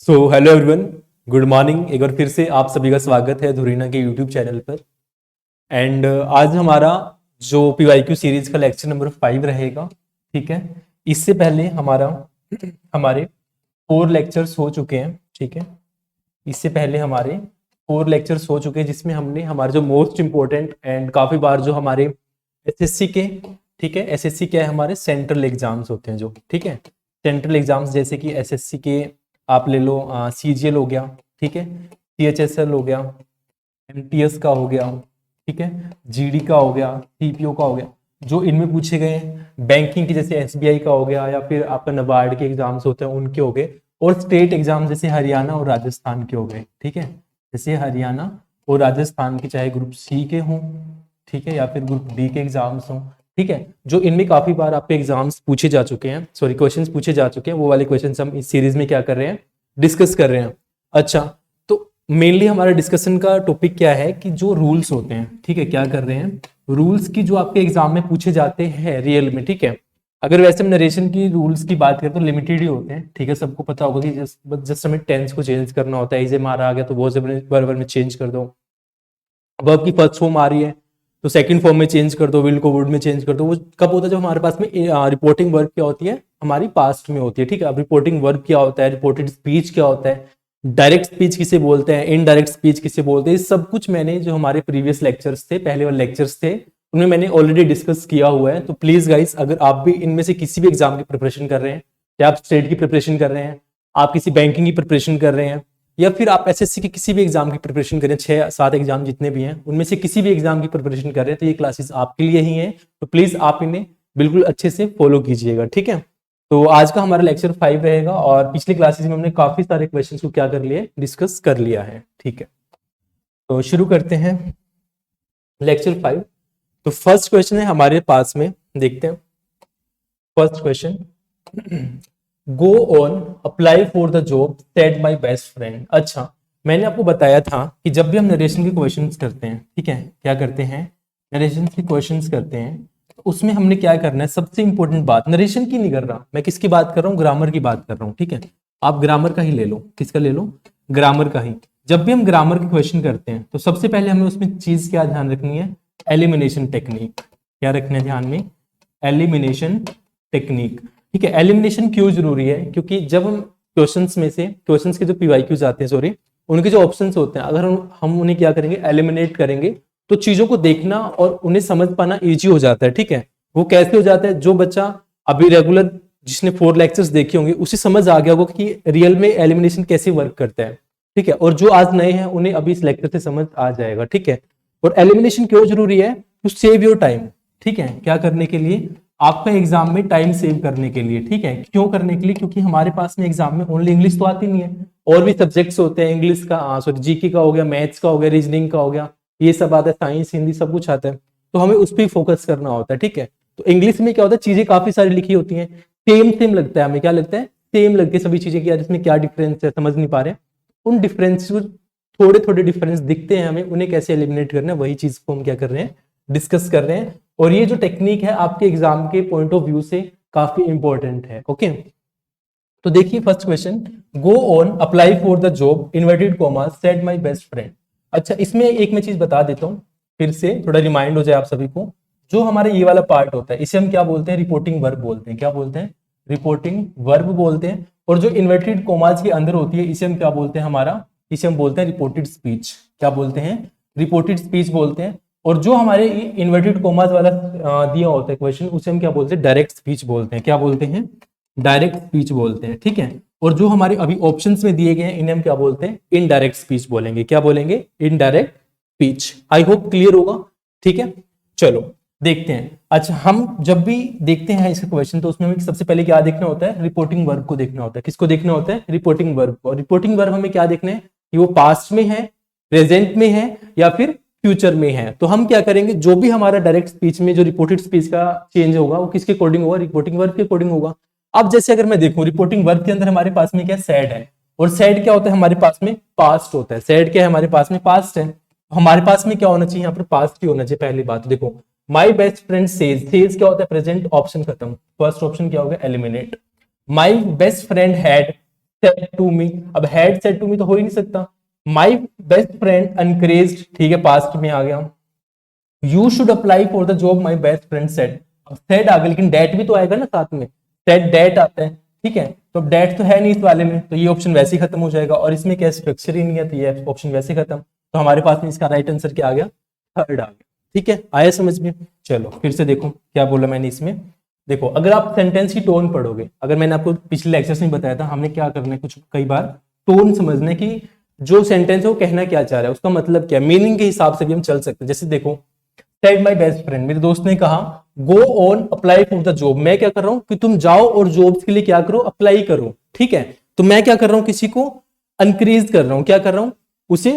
So hello everyone, good morning. एक बार फिर से आप सभी का स्वागत है धुरीना के यूट्यूब चैनल पर। एंड आज हमारा जो पीवाईक्यू सीरीज का लेक्चर नंबर 5 रहेगा। ठीक है, इससे पहले हमारे 4 लेक्चर्स हो चुके हैं। ठीक है, इससे पहले हमारे 4 लेक्चर्स हो चुके हैं जिसमें हमने हमारे जो मोस्ट इंपॉर्टेंट एंड काफ़ी बार जो हमारे एसएससी के, ठीक है, एसएससी क्या है, हमारे सेंट्रल एग्जाम्स होते हैं जो, ठीक है, सेंट्रल एग्जाम्स जैसे कि एसएससी के आप ले लो, सीजीएल हो गया, ठीक है, सीएचएसएल हो गया, एमटीएस का हो गया, ठीक है, जीडी का हो गया, सीपीओ का हो गया, जो इनमें पूछे गए हैं। बैंकिंग के जैसे एसबीआई का हो गया या फिर आपका नाबार्ड के एग्जाम्स होते हैं उनके हो गए। और स्टेट एग्जाम जैसे हरियाणा और राजस्थान के हो गए। ठीक है, जैसे हरियाणा और राजस्थान के चाहे ग्रुप सी के हों, ठीक है, या फिर ग्रुप डी के एग्जाम्स हों, ठीक है, जो इनमें काफी बार आपके एग्जाम्स पूछे जा चुके हैं, सॉरी क्वेश्चंस पूछे जा चुके हैं, वो वाले क्वेश्चंस हम इस सीरीज में क्या कर रहे हैं, डिस्कस कर रहे हैं। अच्छा, तो मेनली हमारा डिस्कशन का टॉपिक क्या है कि जो रूल्स होते हैं, ठीक है, क्या कर रहे हैं, रूल्स की जो आपके एग्जाम में पूछे जाते हैं रियल में। ठीक है, अगर वैसे हम नरेशन की रूल्स की बात करें तो लिमिटेड ही होते हैं। ठीक है, सबको पता होगा कि जस्ट हमें टेंस को चेंज करना होता है, इसे मारा आ गया तो वो वर्ब में चेंज कर दो, वर्ब की फर्स्ट फॉर्म आ रही है तो सेकंड फॉर्म में चेंज कर दो, विल को वुड में चेंज कर दो। वो कब होता है जब हमारे पास में रिपोर्टिंग वर्ब क्या होती है, हमारी पास्ट में होती है। ठीक है, अब रिपोर्टिंग वर्ब क्या होता है, रिपोर्टेड स्पीच क्या होता है, डायरेक्ट स्पीच किसे बोलते हैं, इनडायरेक्ट स्पीच किसे बोलते हैं, सब कुछ मैंने जो हमारे प्रीवियस लेक्चर्स थे, पहले वाले लेक्चर्स थे, उनमें मैंने ऑलरेडी डिस्कस किया हुआ है। तो प्लीज गाइस, अगर आप भी इनमें से किसी भी एग्जाम की प्रिपरेशन कर रहे हैं, या आप स्टेट की प्रिपरेशन कर रहे हैं, आप किसी बैंकिंग की प्रिपरेशन कर रहे हैं, या फिर आप एसएससी के किसी भी एग्जाम की प्रिपरेशन करें, 6-7 एग्जाम जितने भी हैं उनमें से किसी भी एग्जाम की प्रिपरेशन कर रहे हैं, तो ये क्लासेस आपके लिए ही हैं। तो प्लीज आप इन्हें बिल्कुल अच्छे से फॉलो कीजिएगा। ठीक है, तो आज का हमारा लेक्चर 5 रहेगा और पिछली क्लासेस में हमने काफी सारे क्वेश्चंस को क्या कर लिया, डिस्कस कर लिया है। ठीक है, तो शुरू करते हैं लेक्चर 5। तो फर्स्ट क्वेश्चन है हमारे पास में, देखते हैं first question. Go on apply for the job said my best friend. अच्छा, मैंने आपको बताया था कि जब भी हम नरेशन के क्वेश्चंस करते हैं, ठीक है, क्या करते हैं, नरेशन के क्वेश्चंस करते हैं, तो उसमें हमने क्या करना है, सबसे इंपॉर्टेंट बात, नरेशन की नहीं कर रहा मैं, किसकी बात कर रहा हूँ, ग्रामर की बात कर रहा हूँ। ठीक है, आप ग्रामर का ही ले लो, किसका ले लो, ग्रामर का ही। जब भी हम ग्रामर के क्वेश्चन करते हैं तो सबसे पहले हमें उसमें चीज क्या ध्यान रखनी है, एलिमिनेशन टेक्निक। क्या रखना है ध्यान में, एलिमिनेशन टेक्निक। ठीक है, एलिमिनेशन क्यों जरूरी है, क्योंकि जब हम क्वेश्चंस में से, क्वेश्चंस के जो पीवाईक्यूज आते हैं, सॉरी, उनके जो ऑप्शंस होते हैं, अगर हम उन्हें क्या करेंगे, एलिमिनेट करेंगे, तो चीजों को देखना और उन्हें समझ पाना इजी हो जाता है। ठीक है, वो कैसे हो जाता है, जो बच्चा अभी रेगुलर, जिसने 4 लेक्चर्स देखे होंगे, उसे समझ आ गया होगा कि रियल में एलिमिनेशन कैसे वर्क करता है। ठीक है, और जो आज नए हैं उन्हें अभी इस लेक्चर से समझ आ जाएगा। ठीक है, और एलिमिनेशन क्यों जरूरी है, टू सेव योर टाइम। ठीक है, क्या करने के लिए, आपका एग्जाम में टाइम सेव करने के लिए। ठीक है, क्यों करने के लिए, क्योंकि हमारे पास में एग्जाम में ओनली इंग्लिश तो आती नहीं है, और भी सब्जेक्ट्स होते हैं, इंग्लिश का, सॉरी, जीके का हो गया, मैथ्स का हो गया, रीजनिंग का हो गया, ये सब आता है, साइंस, हिंदी, सब कुछ आता है, तो हमें उस पर फोकस करना होता है। ठीक है, तो इंग्लिश में क्या होता है, चीजें काफी सारी लिखी होती हैं, सेम सेम लगता है हमें, क्या लगता है, सेम लगती है सभी चीजें, कि यार इसमें क्या डिफरेंस है, समझ नहीं पा रहे, उन डिफरेंस, थोड़े थोड़े डिफरेंस दिखते हैं हमें, उन्हें कैसे एलिमिनेट करना है, वही चीज को हम क्या कर रहे हैं, डिस्कस कर रहे हैं। और ये जो टेक्निक है आपके एग्जाम के पॉइंट ऑफ व्यू से काफी इंपॉर्टेंट है। ओके, तो देखिए first question, go on apply for the job inverted comma said my best friend. अच्छा, इसमें एक मैं चीज बता देता हूँ, फिर से थोड़ा रिमाइंड हो जाए आप सभी को। जो हमारे ये वाला पार्ट होता है, इसे हम क्या बोलते हैं, रिपोर्टिंग वर्ब बोलते हैं। क्या बोलते हैं, रिपोर्टिंग वर्ब बोलते हैं। और जो इन्वर्टेड कॉमास के अंदर होती है, इसे हम क्या बोलते हैं, हमारा, इसे हम बोलते हैं रिपोर्टेड स्पीच। क्या बोलते हैं, रिपोर्टेड स्पीच बोलते हैं। और जो हमारे इन्वर्टेड कॉमास वाला दिया होता है क्वेश्चन, उसे हम क्या बोलते हैं, डायरेक्ट स्पीच बोलते हैं। क्या बोलते हैं, डायरेक्ट स्पीच बोलते हैं। ठीक है, और जो हमारे अभी ऑप्शंस में दिए गए हैं, इन्हें हम क्या बोलते हैं, इनडायरेक्ट स्पीच बोलेंगे। क्या बोलेंगे, indirect speech. I hope clear होगा। ठीक है, चलो देखते हैं। अच्छा, हम जब भी देखते हैं इसका क्वेश्चन, तो उसमें हमें सबसे पहले क्या देखना होता है, रिपोर्टिंग वर्ब को देखना होता है। किसको देखना होता है, रिपोर्टिंग वर्ब को। रिपोर्टिंग वर्ब हमें क्या देखना है, कि वो पास्ट में है, प्रेजेंट में है, या फिर फ्यूचर में है। तो हम क्या करेंगे, जो भी हमारा डायरेक्ट स्पीच में जो रिपोर्टेड स्पीच का चेंज होगा, वो किसके अकॉर्डिंग होगा, रिपोर्टिंग वर्ब के अकॉर्डिंग होगा। अब जैसे अगर मैं देखूं, रिपोर्टिंग वर्ब के अंदर हमारे पास में क्या, सैड है, और सैड क्या होता है हमारे पास में, पास्ट होता है। सैड क्या है हमारे पास में, पास्ट है। हमारे पास में क्या होना चाहिए, यहाँ पर पास्ट ही होना चाहिए। पहली बात देखो, my best friend says, says क्या होता है, प्रेजेंट, ऑप्शन खत्म, फर्स्ट ऑप्शन क्या होगा, eliminate. My best friend had, said to me, अब हैड सेड टू मी तो हो ही नहीं सकता। माई बेस्ट फ्रेंड एनकरेज्ड, ठीक है पास्ट में आ गया। You should apply for the job my best friend said, अब सेड आ गया लेकिन डेट भी तो आएगा ना साथ में, सेड डेट आता है, ठीक है तो डेट तो है नहीं इस वाले में, तो ये ऑप्शन वैसे ही खत्म हो जाएगा, और इसमें क्या स्ट्रक्चर ही नहीं है तो ये ऑप्शन वैसे ही खत्म। तो हमारे पास में इसका राइट आंसर क्या आ गया, थर्ड आ गया। ठीक है, आया समझ में। चलो फिर से देखो क्या बोला मैंने इसमें। देखो अगर आप सेंटेंस की टोन पढ़ोगे, अगर मैंने आपको पिछले लेक्चर्स में बताया था हमने क्या करना है, कुछ कई बार टोन समझने की, जो सेंटेंस है वो कहना क्या चाह रहा है, उसका मतलब क्या, मीनिंग के हिसाब से भी हम चल सकते हैं। जैसे देखो, सेड माई बेस्ट फ्रेंड, मेरे दोस्त ने कहा go on apply for the job, मैं क्या कर रहा हूं कि तुम जाओ और जॉब्स के लिए क्या करो, अप्लाई करो। ठीक है, तो मैं क्या कर रहा हूं, किसी को एनकरेज कर रहा हूं, क्या कर रहा हूं, उसे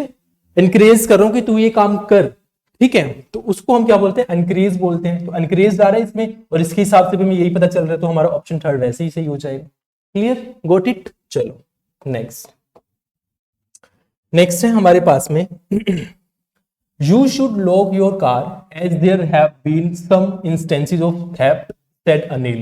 एनकरेज कर रहा हूं कि तू ये काम कर। ठीक है, तो उसको हम क्या बोलते हैं, एनकरेज बोलते हैं। तो एनकरेज आ रहा है इसमें, और इसके हिसाब से भी हमें यही पता चल रहा है, तो हमारा ऑप्शन थर्ड वैसे ही सही हो जाएगा। Clear, got it. चलो नेक्स्ट, नेक्स्ट है हमारे पास में You should lock your car as there have been some instances of theft, said Anil।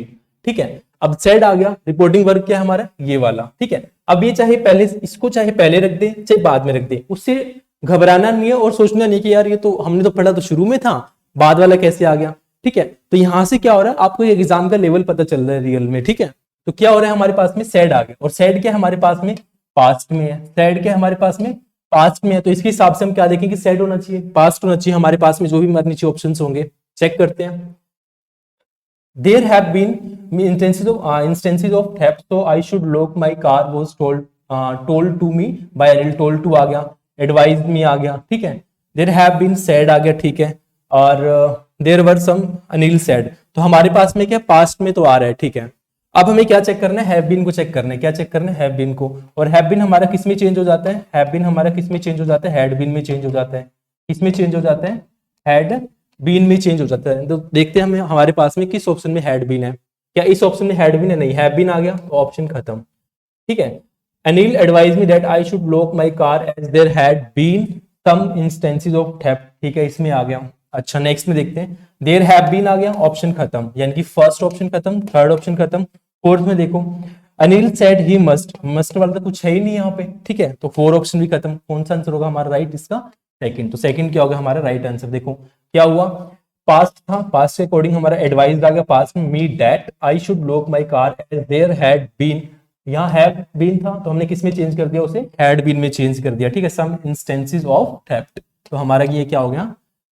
ठीक है, अब said आ गया, रिपोर्टिंग वर्ब क्या है हमारा, ये वाला। ठीक है, अब ये चाहे पहले, इसको चाहे पहले रख दे चाहे बाद में रख दे, उससे घबराना नहीं है और सोचना नहीं कि यार ये तो हमने तो पढ़ा तो शुरू में था, बाद वाला कैसे आ गया। ठीक है, तो यहां से क्या हो रहा है, आपको एग्जाम का लेवल पता चल रहा है रियल में। ठीक है, तो क्या हो रहा है हमारे पास में, said आ गया, और said क्या हमारे पास में, पास्ट में है। said क्या हमारे पास में, पास्ट में है, तो इसके हिसाब से हम क्या देखेंगे, सेड होना चाहिए, पास्ट होना चाहिए हमारे पास में, जो भी हमारे नीचे ऑप्शंस होंगे चेक करते हैं। There have been instances of theft, so I should lock my car was told to me by Anil, told to आ गया, एडवाइज मी आ गया। ठीक है, देयर हैव बीन सेड आ गया, ठीक है, और there were some Anil said, तो हमारे पास में क्या पास्ट में तो आ रहा है। ठीक है, अब हमें क्या चेक करना है, हैव बीन को चेक करना है, क्या चेक करना है, हैव बीन को। और हैव बीन हमारा किस में चेंज हो जाता है, हैव बीन हमारा किस में चेंज हो जाता है, हैड बीन में चेंज हो जाता है। किस में चेंज हो जाता है, हैड बीन में चेंज हो जाता है। तो देखते हैं हमें हमारे पास में किस ऑप्शन में हैड बीन है, क्या इस ऑप्शन में हैड बीन है, नहीं, हैव बीन आ गया तो ऑप्शन खत्म। ठीक है, Anil advise me that I should lock my car as there had been some instances of theft, ठीक है, इसमें आ गया। अच्छा नेक्स्ट में देखते हैं, देयर हैव बीन आ गया, ऑप्शन खत्म, यानी कि फर्स्ट ऑप्शन खत्म, थर्ड ऑप्शन खत्म। फोर्थ में देखो, Anil said he must, must वाला तो कुछ है ही नहीं यहाँ पे। ठीक है, तो फोर ऑप्शन भी खत्म, कौन सा आंसर होगा हमारा राइट, इसका सेकंड। तो सेकंड क्या होगा हमारा राइट आंसर। देखो क्या हुआ, पास्ट था, पास्ट के अकॉर्डिंग हमारा एडवाइस आ गया, पास्ट में me that I should lock my car as there had been, यहाँ हैव बीन था तो हमने किस में चेंज कर दिया, उसे हैड बीन में चेंज कर दिया। ठीक है, सम इंस्टेंसेस ऑफ थेफ्ट, तो हमारा ये क्या हो गया,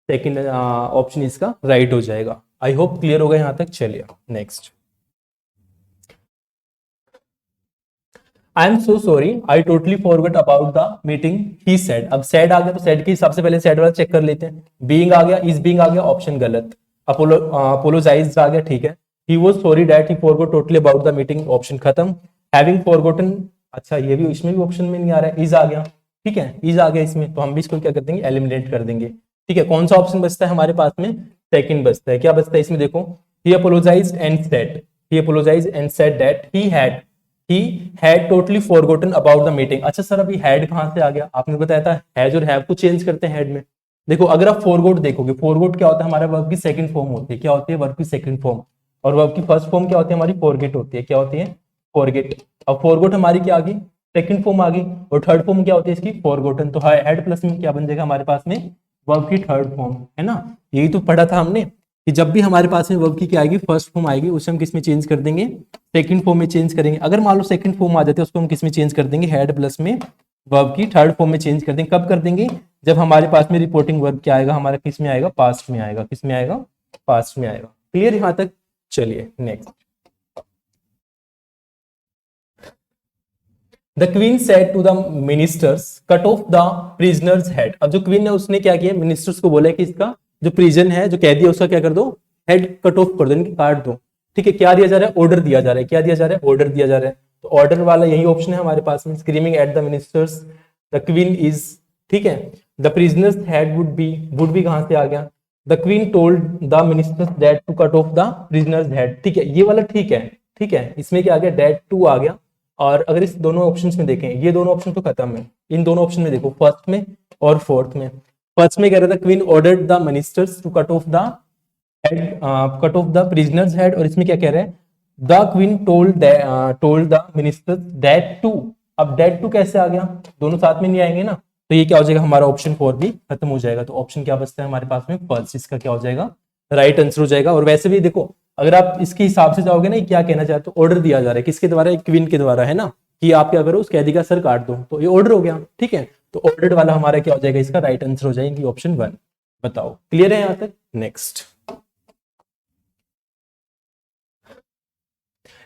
सेकंड ऑप्शन इसका राइट हो जाएगा। आई होप क्लियर होगा यहाँ तक। चलिए next, I am so sorry I totally forgot about the meeting he said, अब सेड आ गया तो सेड के हिसाब से पहले सेड वाला चेक कर लेते हैं। बीइंग आ गया, इज बीइंग आ गया, ऑप्शन गलत। अपोलोजाइज आ गया, ठीक है, he was sorry that he forgot totally about the meeting, option खत्म। हैविंग फॉरगॉटन, अच्छा ये भी इसमें भी ऑप्शन में नहीं आ रहा है, इज आ गया। ठीक है, इज आ गया इसमें, तो हम भी इसको क्या कर देंगे, एलिमिनेट कर देंगे। ठीक है, कौन सा ऑप्शन बचता है हमारे पास में, सेकंड बचता है। क्या बचता है इसमें, देखो, he apologized and said, he apologized and said that he had totally forgotten about the meeting। अच्छा सर अभी had कहां से आ गया, आपने बताया था हैज और हैव को चेंज करते हैं had में। देखो अगर आप forgot देखोगे, forgot क्या होता है, हमारा वर्ब की सेकंड फॉर्म होती है, क्या होती है, वर्ब की सेकंड फॉर्म, और वर्ब की फर्स्ट फॉर्म क्या होती है हमारी, forget होती है, क्या होती है, forget। अब forgot हमारी क्या आ गई, सेकंड फॉर्म आ गई, और थर्ड फॉर्म क्या होती है इसकी, forgotten। तो had प्लस में क्या बन जाएगा हमारे पास में, वर्ब की थर्ड फॉर्म, है ना, यही तो पढ़ा था हमने कि जब भी हमारे पास में वर्ब की क्या आएगी, फर्स्ट फॉर्म आएगी, उसे हम किस में चेंज कर देंगे, सेकंड फॉर्म में चेंज करेंगे। अगर मान लो सेकंड फॉर्म आ जाते हैं, उसको हम किस में चेंज कर देंगे, हैड प्लस में वर्ब की थर्ड फॉर्म में चेंज कर देंगे। कब कर देंगे, जब हमारे पास में रिपोर्टिंग वर्ब क्या आएगा हमारा, किस में आएगा, पास्ट में आएगा, किस में आएगा, पास्ट में आएगा। क्लियर यहां तक। चलिए next, the queen said to the ministers cut off the prisoner's head. अब जो क्वीन है उसने क्या किया, मिनिस्टर्स को बोला कि इसका जो प्रिजन है, जो कैदी है, उसका क्या कर दो, हेड कट ऑफ कर दो, इनकी काट दो। ठीक है, क्या दिया जा रहा है, ऑर्डर दिया जा रहा है, क्या दिया जा रहा है, ऑर्डर दिया जा रहा है। तो ऑर्डर वाला यही ऑप्शन है हमारे पास में, screaming at the ministers the queen is, ठीक है, the prisoner's head would be कहां से आ गया, the queen told the ministers that to cut off the prisoner's head. ठीक है, ये वाला ठीक है, ठीक है, इसमें क्या आ गया, दैट टू आ गया। और अगर इस दोनों ऑप्शंस में देखें, ये दोनों ऑप्शन तो खत्म है, इन दोनों ऑप्शन में देखो, फर्स्ट में और फोर्थ में। फर्स्ट में कह रहा था queen ordered the ministers to cut off the head, cut off the prisoner's head, और इसमें क्या कह रहा है, the queen told the ministers that to अब डेड टू कैसे आ गया, दोनों साथ में नहीं आएंगे ना, तो ये क्या हो जाएगा, हमारा ऑप्शन 4 भी खत्म हो जाएगा। तो ऑप्शन क्या बचता है हमारे पास में, फर्स्ट, इसका क्या हो जाएगा, राइट आंसर हो जाएगा। और वैसे भी देखो, अगर आप इसके हिसाब से जाओगे ना, क्या कहना चाहते हो, ऑर्डर दिया जा रहा है किसके द्वारा, क्वीन के द्वारा है ना, कि आप क्या करो, उस कैदी का सर काट दो, तो ये ऑर्डर हो गया, ठीक है। तो ऑर्डर वाला हमारा क्या हो जाएगा, इसका राइट आंसर हो जाएगी ऑप्शन 1। बताओ क्लियर है यहां तक। नेक्स्ट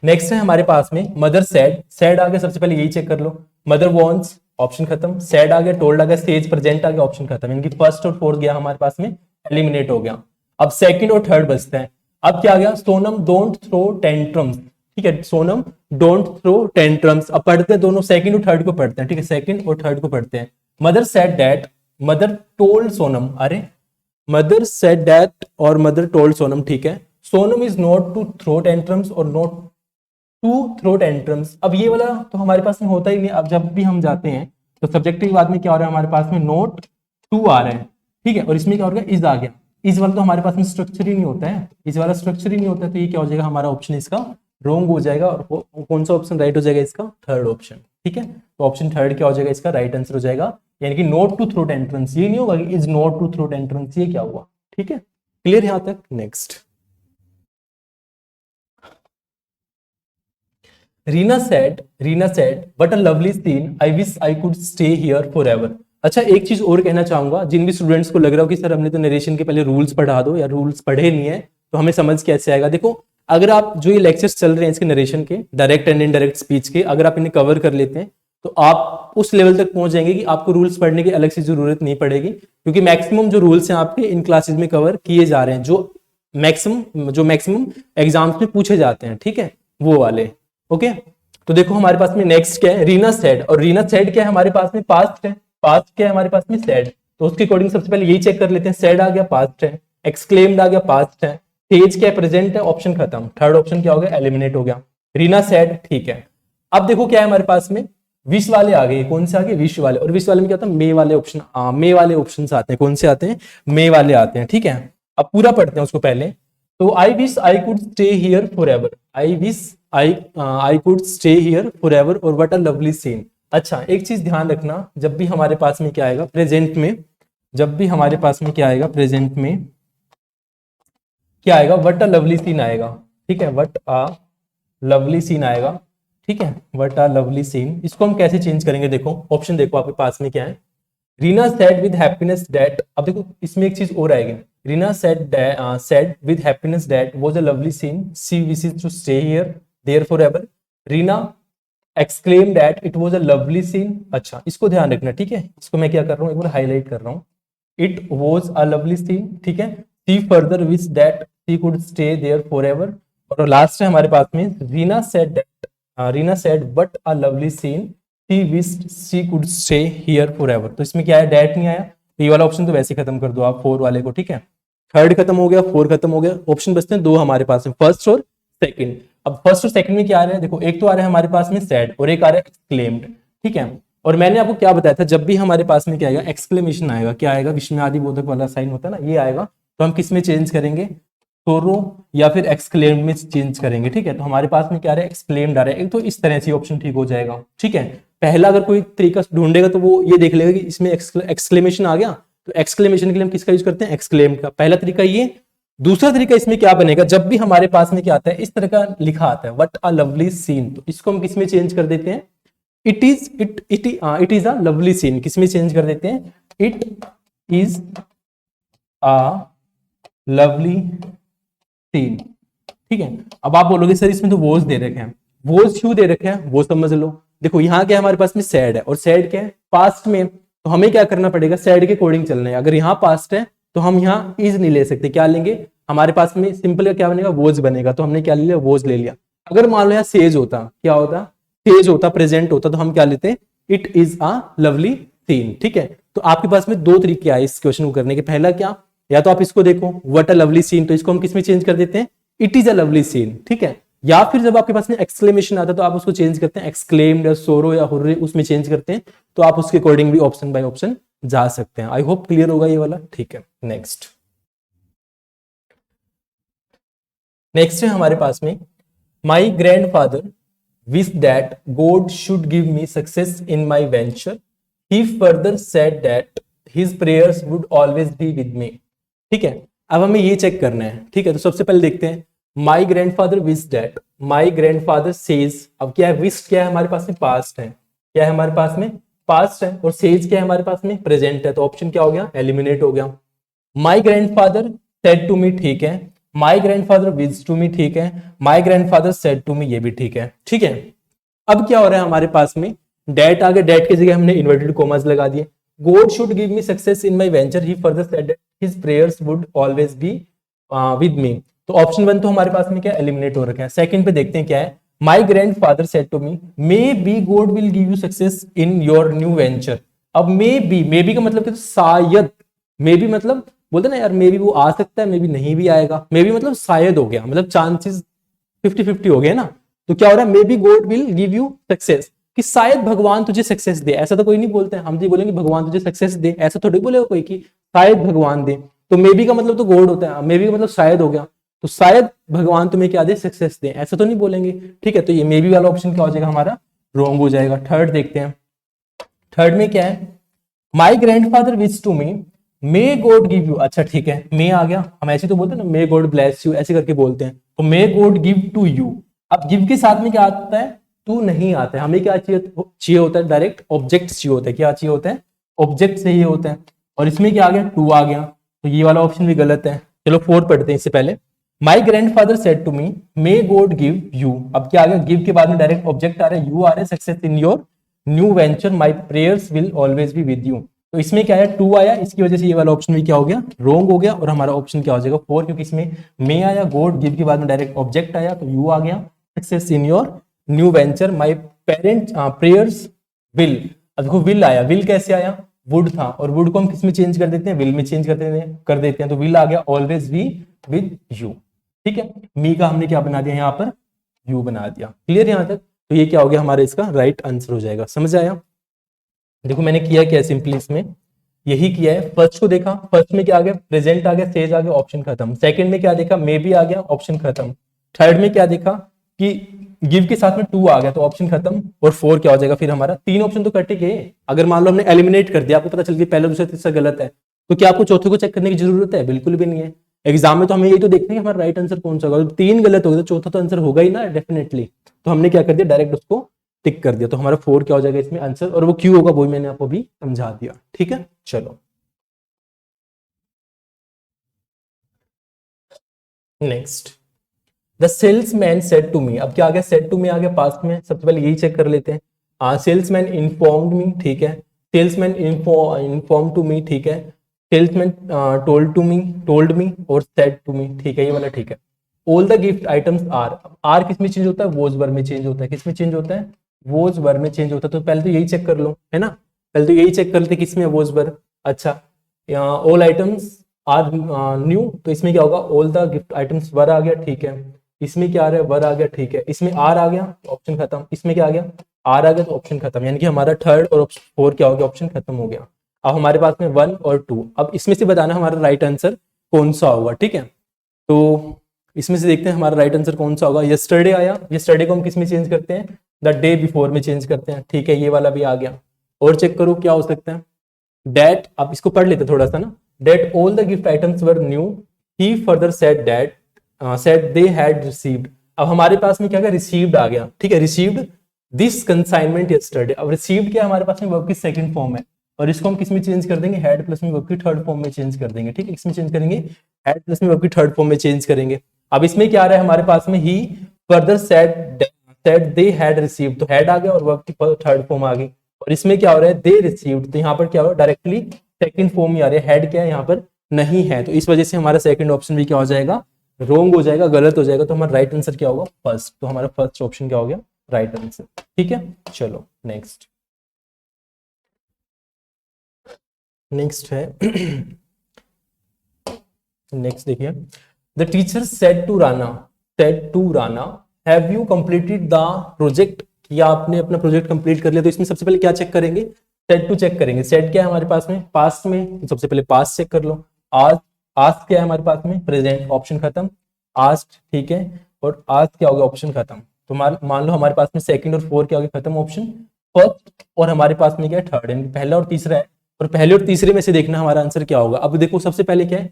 नेक्स्ट है हमारे पास में मदर सैड, सैड आ गया, सबसे पहले यही चेक कर लो। मदर वॉन्ट्स, ऑप्शन खत्म। सैड आ गया, टोल्ड आ गया, सेज प्रेजेंट आ गया, ऑप्शन खत्म। इनकी फर्स्ट और फोर्थ गया हमारे पास में, एलिमिनेट हो गया। अब सेकंड और थर्ड बचते हैं। अब क्या आ गया, सोनम डोंट थ्रो टेंट्रम्स, ठीक है, सोनम डोंट थ्रो टेंट्रम्स। अब पढ़ते हैं दोनों, सेकंड और थर्ड को पढ़ते हैं, ठीक है, सेकंड और थर्ड को पढ़ते हैं। Mother said that, mother told Sonam, अरे मदर सेड दैट और मदर टोल्ड सोनम, ठीक है। Sonam is not to throw tantrums और नॉट टू थ्रो टेंट्रम्स। अब ये वाला तो हमारे पास में होता ही नहीं। अब जब भी हम जाते हैं तो सब्जेक्टिव बाद में क्या हो रहा है हमारे पास में, नोट टू आ रहा है, ठीक है, और इसमें क्या हो गया, इज आ गया। इस वाला तो हमारे पास में स्ट्रक्चर ही नहीं होता है, इस वाला स्ट्रक्चर ही नहीं होता है, तो ये क्या हो जाएगा, हमारा ऑप्शन इसका रॉन्ग हो जाएगा। और कौन सा ऑप्शन राइट हो जाएगा, इसका थर्ड ऑप्शन, ठीक है। तो ऑप्शन थर्ड क्या हो जाएगा, इसका राइट आंसर हो जाएगा, यानी कि नोट टू थ्रो टेंट्रम्स, ये नहीं होगा कि is not to throw tantrums, ये क्या हुआ, ठीक है, क्लियर यहां तक। Next, Reena said what a lovely scene, I wish I could stay here forever. अच्छा, एक चीज और कहना चाहूंगा, जिन भी स्टूडेंट्स को लग रहा हो कि सर हमने तो नरेशन के पहले रूल्स पढ़ा दो, या रूल्स पढ़े नहीं है तो हमें समझ कैसे आएगा। देखो, अगर आप जो ये लेक्चर्स चल रहे हैं इसके नरेशन के, डायरेक्ट एंड इनडायरेक्ट स्पीच के, अगर आप इन्हें कवर कर लेते हैं तो आप उस लेवल तक पहुंच जाएंगे कि आपको रूल्स पढ़ने की अलग से जरूरत नहीं पड़ेगी, क्योंकि मैक्सिमम जो रूल्स हैं आपके इन क्लासेस में कवर किए जा रहे हैं, जो मैक्सिमम एग्जाम्स में पूछे जाते हैं, ठीक है, वो वाले। ओके, तो देखो हमारे पास में नेक्स्ट क्या है, रीना सेड, और रीना सेड क्या है हमारे पास में, पास्ट है। पास्ट क्या है हमारे पास में, सेड, तो उसके अकॉर्डिंग सबसे पहले यही चेक कर लेते हैं। सेड आ गया, पास्ट है। एक्सक्लेम्ड आ गया, पास्ट है। तेज क्या है, प्रेजेंट है, ऑप्शन खत्म। थर्ड ऑप्शन क्या हो गया, एलिमिनेट हो गया। रीना सेड, ठीक है। अब देखो क्या है हमारे पास में, विश वाले आ गए, कौन से आ गए, विश वाले। और विश वाले में क्या होता है, मे वाले ऑप्शन, मे वाले ऑप्शन आते हैं, कौन से आते हैं, मे वाले आते हैं, ठीक है। अब पूरा पढ़ते हैं उसको पहले। तो आई wish I could stay here for ever, I wish I could stay here for ever, और व्हाट अ लवली सीन। अच्छा, एक चीज ध्यान रखना, जब भी हमारे पास में क्या आएगा प्रेजेंट में, जब भी हमारे पास में क्या आएगा प्रेजेंट में, क्या आएगा, व्हाट अ लवली सीन आएगा, ठीक है, व्हाट अ लवली सीन आएगा, ठीक है, व्हाट अ लवली सीन। इसको हम कैसे चेंज करेंगे, देखो ऑप्शन देखो आपके पास में क्या है। Reena said with happiness that, अब देखो इसमें एक चीज और आएगी। Reena said with happiness that was a lovely scene, she wishes to stay here there forever. Reena exclaim that it was a lovely scene. अच्छा, इसको ध्यान रखना, ठीक है, इसको मैं क्या कर रहा हूँ, एक बार हाईलाइट कर रहा हूँ। It was a lovely scene, ठीक है। She further wish that she could stay there forever. और लास्ट है हमारे पास में, Reena said but a lovely scene, she wished she could stay here forever. तो इसमें क्या है, डैट नहीं आया, ये वाला ऑप्शन तो वैसे खत्म कर दो आप, फोर वाले को, ठीक है। थर्ड खत्म हो गया, फोर खत्म हो गया, ऑप्शन बचते हैं दो हमारे पास में, फर्स्ट और सेकंड। अब फर्स्ट और सेकंड में क्या आ रहा है, देखो एक तो आ रहा है हमारे पास में सैड, और एक आ रहा है एक्सक्लेम्ड, ठीक है। और मैंने आपको क्या बताया था, जब भी हमारे पास में क्या आएगा, एक्सक्लेमेशन आएगा, क्या आएगा, विस्मयादि बोधक वाला साइन होता है ना, ये आएगा, तो हम किस में चेंज करेंगे, सोरो या फिर एक्सक्लेम्ड में चेंज करेंगे, ठीक है। तो हमारे पास में क्या आ रहा है, एक्सक्लेम्ड आ रहा है, एक तो इस तरह से ऑप्शन ठीक हो जाएगा, ठीक है। पहला अगर कोई तरीका ढूंढेगा तो वो ये देख लेगा कि इसमें एक्सक्लेमेशन आ गया, तो एक्सक्लेमेशन के लिए हम किसका यूज करते हैं, एक्सक्लेम्ड का। पहला तरीका ये। दूसरा तरीका इसमें क्या बनेगा, जब भी हमारे पास में क्या आता है, इस तरह का लिखा आता है, व्हाट अ लवली सीन, तो इसको हम किसमें चेंज कर देते हैं, it is a lovely scene, किसमें चेंज कर देते हैं, it is a lovely scene, ठीक है। अब आप बोलोगे सर इसमें तो वोज दे रखे हैं, वोज क्यों दे रखे हैं, वो समझ लो। देखो यहाँ क्या हमारे पास में सैड है, और सैड क्या है, पास्ट में, तो हमें क्या करना पड़ेगा, सैड के अकॉर्डिंग चलना है। अगर यहाँ पास्ट है तो हम यहाँ इज नहीं ले सकते, क्या लेंगे, हमारे पास में सिंपल क्या बनेगा, वोज बनेगा, तो हमने क्या ले लिया, वोज ले लिया। अगर मान लो यहाँ सेज होता, क्या होता, सेज होता, प्रेजेंट होता, तो हम क्या लेते, it is a lovely scene, ठीक है। तो आपके पास में दो तरीके आए इस क्वेश्चन को करने के। पहला क्या, या तो आप इसको देखो, व्हाट अ लवली सीन, तो इसको हम किसमें चेंज कर देते हैं, it is a lovely scene, ठीक है। या फिर जब आपके पास में एक्सक्लेमेशन आता है तो आप उसको चेंज करते हैं, एक्सक्लेम्ड या सोरो या हुर्रे, उसमें चेंज करते हैं। तो आप उसके अकॉर्डिंग भी ऑप्शन बाय ऑप्शन जा सकते हैं। आई होप क्लियर होगा ये वाला, ठीक है। नेक्स्ट है हमारे पास में, my grand father wish that God should give me success in my venture, he further said that his prayers would always be with me. ठीक है, अब हमें ये चेक करना है। ठीक है, तो सबसे पहले देखते हैं, माई grandfather wish that, my grandfather says, अब क्या है, विश क्या है हमारे पास में, पास्ट है, क्या है हमारे पास में, पास्ट है, और सेज क्या है हमारे पास में, प्रेजेंट है, तो ऑप्शन क्या हो गया, एलिमिनेट हो गया। My grandfather said to me, ठीक है, my grandfather wish to me, ठीक है, my grandfather said to me, ये भी ठीक है। ठीक है, अब क्या हो रहा है हमारे पास में, डेट आ गया, डेट की जगह हमने इन्वर्टेड कॉमास लगा दिए। God should give me success in my venture, he further said that his prayers would always be with me, तो ऑप्शन 1 तो हमारे पास में क्या एलिमिनेट हो रखा है। सेकंड पे देखते हैं क्या है, my grandfather said to me may be God will give you success in your new venture. अब मे बी का मतलब क्या, शायद, मे बी मतलब बोलते ना यार, मे बी वो आ सकता है, मे बी नहीं भी आएगा, मे बी मतलब शायद हो गया, मतलब चांसेस 50-50 हो गए ना। तो क्या हो रहा है, मे be God will give you success, कि शायद भगवान तुझे सक्सेस दे, ऐसा तो कोई नहीं बोलते हैं, हम तो बोलेंगे भगवान तुझे सक्सेस दे, ऐसा थोड़ी बोलेगा कोई कि शायद भगवान दे। तो मे बी का मतलब तो गॉड होता है, मे बी का मतलब शायद हो गया, तो शायद भगवान तुम्हें क्या दे, सक्सेस दे, ऐसा तो नहीं बोलेंगे। ठीक है, तो ये मे बी वाला ऑप्शन क्या हो जाएगा हमारा, रॉन्ग हो जाएगा। थर्ड देखते हैं, थर्ड में क्या है, my grandfather wish to me may God give you, अच्छा ठीक है, मे आ गया, हम ऐसे तो बोलते हैं ना, मे गॉड ब्लेस यू, ऐसे करके बोलते हैं, तो may God give to you. अब गिव के साथ में क्या आता है, टू नहीं आता है, हमें क्या चाहिए होता है, डायरेक्ट ऑब्जेक्ट चाहिए होता है, क्या चाहिए होता है, ऑब्जेक्ट चाहिए होता है, और इसमें क्या आ गया, टू आ गया, तो ये वाला ऑप्शन भी गलत है। चलो फोर पढ़ते हैं इससे पहले, my grandfather said to me may God give you, अब क्या आ गया, गिव के बाद में डायरेक्ट ऑब्जेक्ट आ रहा है, यू आ रहा है, success in your new venture my prayers will always be with you, तो इसमें क्या है, टू आया, इसकी वजह से ये वाला ऑप्शन भी क्या हो गया, रॉन्ग हो गया, और हमारा ऑप्शन क्या हो जाएगा, फोर, क्योंकि इसमें मे आया, गॉड, गिव के बाद में डायरेक्ट ऑब्जेक्ट आया, तो यू आ गया, success in your new venture my parent prayers will, अब देखो विल आया, विल कैसे आया, वुड था, और वुड को हम किस में चेंज कर देते हैं, विल में चेंज कर देते हैं, तो विल आ गया ऑलवेज बी विद यू। ठीक है, मी का हमने क्या बना दिया यहाँ पर, यू बना दिया। क्लियर यहां तक, तो ये क्या हो गया हमारा, इसका राइट आंसर हो जाएगा। समझ आया, देखो मैंने किया क्या सिंपली, इसमें यही किया है, फर्स्ट को देखा, फर्स्ट में क्या आ गया, प्रेजेंट आ गया, सेज आ गया, ऑप्शन खत्म। सेकंड में क्या देखा, मे बी आ गया, ऑप्शन खत्म। थर्ड में क्या देखा कि गिव के साथ में टू आ गया, तो ऑप्शन खत्म। और फोर क्या हो जाएगा फिर हमारा, तीन ऑप्शन तो कट गए। अगर मान लो हमने एलिमिनेट कर दिया, आपको पता चल गया पहले दूसरा तीसरा गलत है, तो क्या आपको चौथे को चेक करने की जरूरत है, बिल्कुल भी नहीं है। एग्जाम में तो हमें यही तो देखते हैं कि हमारा राइट आंसर कौन सा होगा, तीन गलत हो गए तो चौथा तो आंसर होगा ही ना डेफिनेटली, तो हमने क्या कर दिया, डायरेक्ट उसको टिक कर दिया, तो हमारा फोर क्या हो जाएगा इसमें आंसर, और वो क्यों होगा वो मैंने आपको भी समझा दिया। ठीक है, चलो next, the salesman said to me, अब क्या आ गया, सेड टू मी आ गया पास्ट में, सबसे पहले यही चेक कर लेते हैं। सेल्समैन इन्फॉर्म्ड मी, ठीक है, सेल्समैन इन्फॉर्म टू मी, ठीक है, सेल्समैन टोल्ड मी और सेड टू मी, ठीक है, ये वाला ठीक है। All the gift items are किस में चेंज होता है, वोज वर में चेंज होता है, किस में चेंज होता है, वोज वर में चेंज होता है, तो पहले तो यही चेक कर लो, है ना, पहले तो यही चेक कर लेते किस में वोज वर। अच्छा, ऑल आइटम्स आर न्यू, तो इसमें क्या होगा, ऑल द गिफ्ट आइटम्स वर आ गया, ठीक है, इसमें क्या आ रहा है, वर आ गया, ठीक है, इसमें आर आ गया, ऑप्शन खत्म, इसमें क्या आ गया, आर आ गया, तो ऑप्शन खत्म, यानी कि हमारा थर्ड और फोर क्या हो गया, ऑप्शन खत्म हो गया। अब हमारे पास में वन और टू, अब इसमें से बताना हमारा राइट आंसर कौन सा होगा। ठीक है, तो इसमें से देखते हैं हमारा राइट आंसर कौन सा होगा। यस्टरडे आया, यस्टरडे को हम किस में चेंज करते हैं, द डे बिफोर में चेंज करते हैं, ठीक है, ये वाला भी आ गया। और चेक करो क्या हो सकता है, डेट, आप इसको पढ़ लेते थोड़ा सा ना, that all the gift items were new, he further said that said they had received, अब हमारे पास में क्या गया, रिसीव्ड आ गया, ठीक है, रिसीव्ड दिस कंसाइनमेंट यस्टरडे, अब रिसीव्ड क्या हमारे पास में वर्ब की सेकंड फॉर्म है, और इसको हम किस में चेंज कर देंगे, हैड प्लस में वर्ब की थर्ड फॉर्म में चेंज कर देंगे, ठीक है, इसमें चेंज करेंगे, हैड प्लस में वर्ब की थर्ड फॉर्म में चेंज करेंगे। अब इसमें क्या आ रहा है हमारे पास में, he further said they had received, तो हैड आ गया और वर्ब की थर्ड फॉर्म आ गई, और इसमें क्या हो रहा है, दे रिसीव्ड, तो यहाँ पर क्या हो रहा है, डायरेक्टली सेकंड फॉर्म में आ रहा है, हेड क्या है यहाँ पर नहीं है, तो इस वजह से हमारा सेकंड ऑप्शन भी क्या हो जाएगा, रॉन्ग हो जाएगा, गलत हो जाएगा, तो हमारा राइट आंसर क्या होगा, फर्स्ट, तो हमारा फर्स्ट ऑप्शन क्या हो गया, राइट आंसर। ठीक है, चलो नेक्स्ट, नेक्स्ट है नेक्स्ट देखिए, the teacher said to Rana have you completed the project, या आपने अपना प्रोजेक्ट कंप्लीट कर लिया, तो इसमें सबसे पहले क्या चेक करेंगे, सेड टू चेक करेंगे, सेड क्या है हमारे पास में, पास्ट में, तो सबसे पहले पास्ट चेक कर लो। आज, आस्क क्या है हमारे पास में, प्रेजेंट, ऑप्शन खत्म, आस्क, ठीक है, और आज क्या होगा, ऑप्शन खत्म, तो मान लो हमारे पास में सेकंड और फोर क्या हो गया खत्म ऑप्शन, फर्स्ट और हमारे पास में क्या है थर्ड, यानी पहला और तीसरा है, और पहले और तीसरे में से देखना हमारा आंसर क्या होगा। अब देखो सबसे पहले क्या है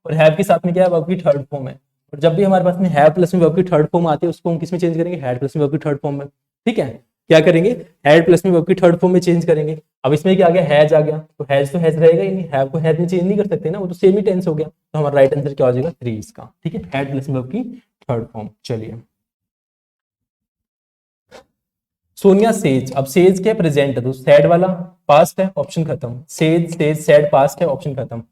और हैव के साथ में क्या है वर्ब की थर्ड फॉर्म है, और जब भी हमारे पास में हैव प्लस में वर्ब की थर्ड फॉर्म आती है उसको हम किस में चेंज करेंगे, हैड प्लस में वर्ब की थर्ड फॉर्म में। ठीक है, क्या करेंगे, हैड प्लस में वर्ब की थर्ड फॉर्म में चेंज करेंगे। अब इसमें क्या आ गया, हैज आ गया, तो हैज तो हैज रहेगा ही नहीं, हैव को हैज में चेंज नहीं कर सकते ना, वो तो सेम ही टेंस हो गया, तो हमारा राइट आंसर क्या हो जाएगा 3 इसका। ठीक है, हैड प्लस में वर्ब की थर्ड फॉर्म। चलिए सोनिया सेज, अब सेज क्या प्रेजेंट है तो सैड वाला पास्ट है, ऑप्शन खत्म, सेज सेज सैड पास्ट है, ऑप्शन खत्म।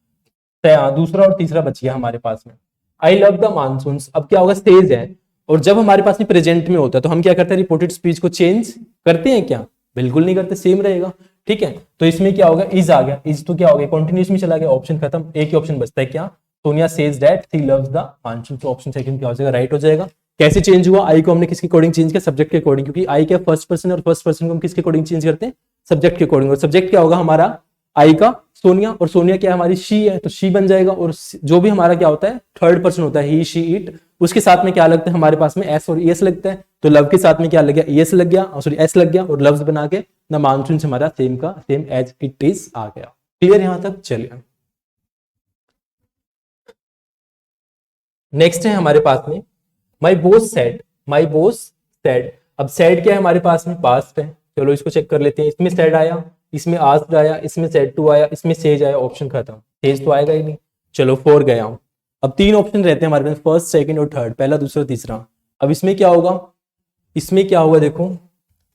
दूसरा और तीसरा बच गया हमारे पास में। आई लव द मानसून, अब क्या होगा सेज है, और जब हमारे पास में प्रेजेंट में होता है तो हम क्या करते हैं, रिपोर्टेड स्पीच को चेंज करते हैं क्या, बिल्कुल नहीं करते, सेम रहेगा। ठीक है, तो इसमें क्या होगा, इज आ गया, इज तो क्या हो गया कंटिन्यूस में चला गया, ऑप्शन खत्म, एक ही ऑप्शन बचता है क्या, Sonia says that she loves the monsoon, तो ऑप्शन सेकंड क्या हो जाएगा, राइट हो जाएगा। कैसे चेंज हुआ, आई को हमने किसके अकॉर्डिंग चेंज किया, सब्जेक्ट के अकॉर्डिंग, क्योंकि आई क्या फर्स्ट पर्सन, और फर्स्ट पर्सन को हम किसके अकॉर्डिंग चेंज करते हैं, सब्जेक्ट के अकॉर्डिंग, और सब्जेक्ट क्या होगा हमारा आई का सोनिया, और सोनिया क्या हमारी शी है तो शी बन जाएगा, और जो भी हमारा क्या होता है थर्ड पर्सन होता है ही शी इट, उसके साथ में क्या लगता है हमारे पास में एस और एस लगता है, तो लव के साथ में क्या लग गया, एस लग गया, सॉरी एस लग गया, और लव्स बना के ना मानसून से हमारा सेम का सेम एज इट इज आ गया। क्लियर यहां तक, चलिए नेक्स्ट है हमारे पास में माई बोस सेड, माई बोस सेड, अब सेड क्या है हमारे पास में पास्ट है, चलो इसको चेक कर लेते हैं, इसमें सेड आया, इसमें आस्क्ड आया, इसमें सेड टू आया, इसमें सेज आया, ऑप्शन खत्म, सेज तो आएगा ही नहीं। चलो फोर गया हूं, अब तीन ऑप्शन रहते हैं हमारे पास, फर्स्ट सेकंड और थर्ड, पहला दूसरा तीसरा। अब इसमें क्या होगा, इसमें क्या होगा देखो,